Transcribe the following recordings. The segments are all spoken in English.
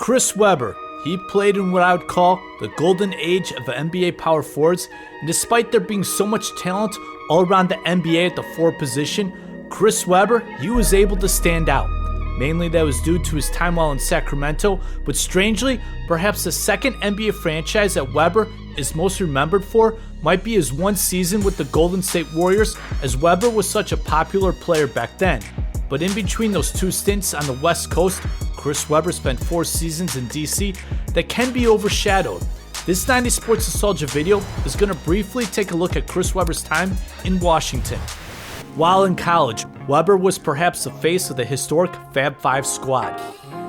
Chris Webber, he played in what I would call the golden age of NBA power forwards, and despite there being so much talent all around the NBA at the forward position, Chris Webber, he was able to stand out. Mainly that was due to his time while in Sacramento, but strangely, perhaps the second NBA franchise that Webber is most remembered for might be his one season with the Golden State Warriors, as Webber was such a popular player back then. But in between those two stints on the West Coast, Chris Webber spent 4 seasons in DC that can be overshadowed. This 90 Sports Nostalgia video is going to briefly take a look at Chris Webber's time in Washington. While in college, Webber was perhaps the face of the historic Fab 5 squad.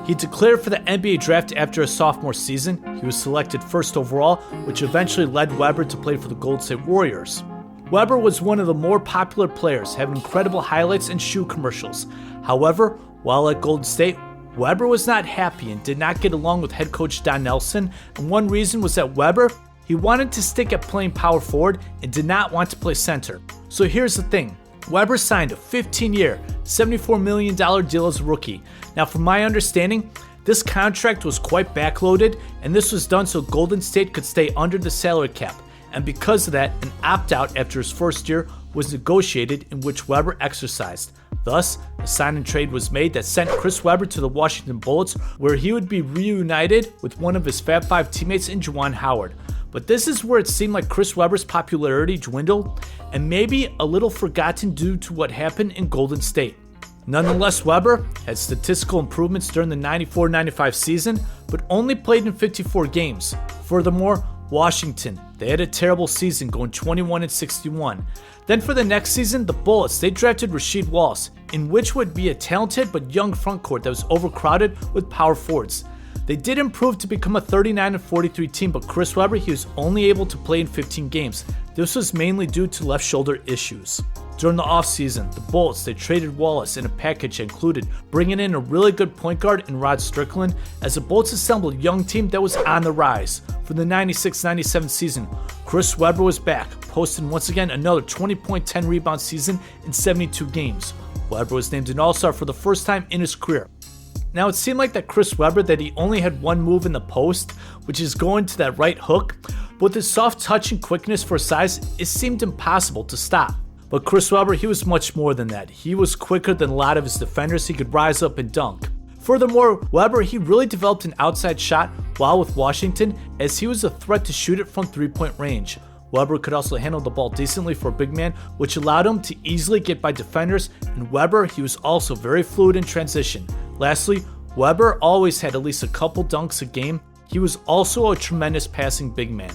He declared for the NBA draft after his sophomore season. He was selected first overall, which eventually led Webber to play for the Golden State Warriors. Webber was one of the more popular players, having incredible highlights and shoe commercials. However, while at Golden State, Webber was not happy and did not get along with head coach Don Nelson, and one reason was that Webber, he wanted to stick at playing power forward and did not want to play center. So here's the thing. Webber signed a 15-year, $74 million deal as a rookie. Now, from my understanding, this contract was quite backloaded, and this was done so Golden State could stay under the salary cap. And because of that, an opt-out after his first year was negotiated, in which Webber exercised. Thus, a sign and trade was made that sent Chris Webber to the Washington Bullets, where he would be reunited with one of his Fab 5 teammates in Juwan Howard. But this is where it seemed like Chris Webber's popularity dwindled, and maybe a little forgotten due to what happened in Golden State. Nonetheless, Webber had statistical improvements during the 94-95 season, but only played in 54 games. Furthermore, Washington, they had a terrible season going 21-61. Then for the next season, the Bullets, they drafted Rasheed Wallace, in which would be a talented but young frontcourt that was overcrowded with power forwards. They did improve to become a 39-43 team, but Chris Webber, he was only able to play in 15 games. This was mainly due to left shoulder issues. During the offseason, the Bullets, they traded Wallace in a package that included bringing in a really good point guard in Rod Strickland, as the Bullets assembled a young team that was on the rise. For the 96-97 season, Chris Webber was back, posting once again another 20-point, 10-rebound season in 72 games. Webber was named an All-Star for the first time in his career. Now, it seemed like that Chris Webber, that he only had one move in the post, which is going to that right hook, but with his soft touch and quickness for size, it seemed impossible to stop. But Chris Webber, he was much more than that. He was quicker than a lot of his defenders. He could rise up and dunk. Furthermore, Webber, he really developed an outside shot while with Washington, as he was a threat to shoot it from 3-point range. Webber could also handle the ball decently for a big man, which allowed him to easily get by defenders, and Webber, he was also very fluid in transition. Lastly, Webber always had at least a couple dunks a game. He was also a tremendous passing big man.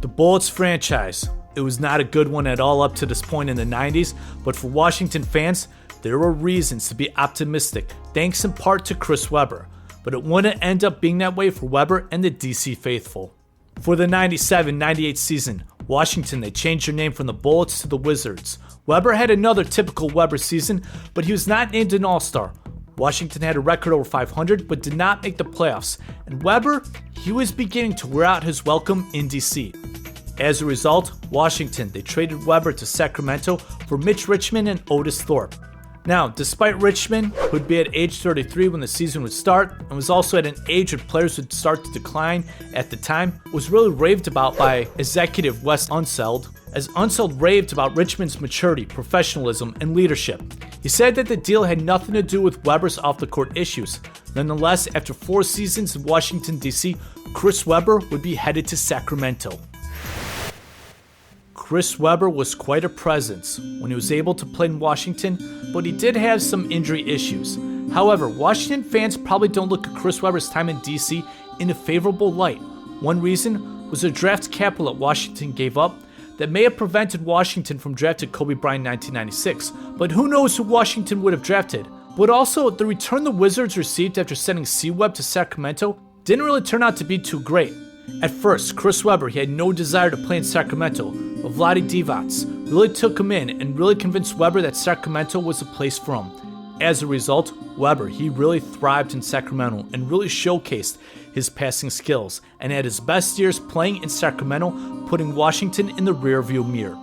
The Bullets franchise, it was not a good one at all up to this point in the 90s, but for Washington fans, there were reasons to be optimistic, thanks in part to Chris Webber. But it wouldn't end up being that way for Webber and the DC faithful. For the 97-98 season, Washington, they changed their name from the Bullets to the Wizards. Webber had another typical Webber season, but he was not named an All-Star. Washington had a record over 500, but did not make the playoffs, and Webber, he was beginning to wear out his welcome in DC. As a result, Washington, they traded Webber to Sacramento for Mitch Richmond and Otis Thorpe. Now, despite Richmond, who'd be at age 33 when the season would start, and was also at an age when players would start to decline at the time, was really raved about by executive Wes Unseld, as Unseld raved about Richmond's maturity, professionalism, and leadership. He said that the deal had nothing to do with Webber's off-the-court issues. Nonetheless, after 4 seasons in Washington, D.C., Chris Webber would be headed to Sacramento. Chris Webber was quite a presence when he was able to play in Washington, but he did have some injury issues. However, Washington fans probably don't look at Chris Webber's time in DC in a favorable light. One reason was the draft capital that Washington gave up that may have prevented Washington from drafting Kobe Bryant in 1996, but who knows who Washington would have drafted. But also, the return the Wizards received after sending C-Webb to Sacramento didn't really turn out to be too great. At first, Chris Webber, he had no desire to play in Sacramento, but Vlade Divac really took him in and really convinced Webber that Sacramento was the place for him. As a result, Webber, he really thrived in Sacramento and really showcased his passing skills, and had his best years playing in Sacramento, putting Washington in the rearview mirror.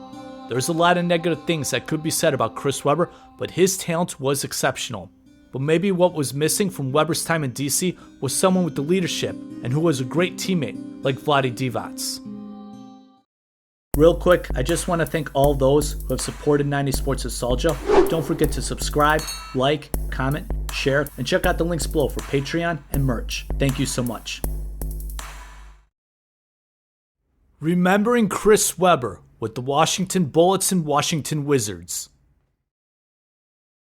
There's a lot of negative things that could be said about Chris Webber, but his talent was exceptional. but maybe what was missing from Weber's time in DC was someone with the leadership and who was a great teammate like Vlade Divac. Real quick, I just want to thank all those who have supported 90 Sports Nostalgia. Don't forget to subscribe, like, comment, share, and check out the links below for Patreon and merch. Thank you so much. Remembering Chris Webber with the Washington Bullets and Washington Wizards.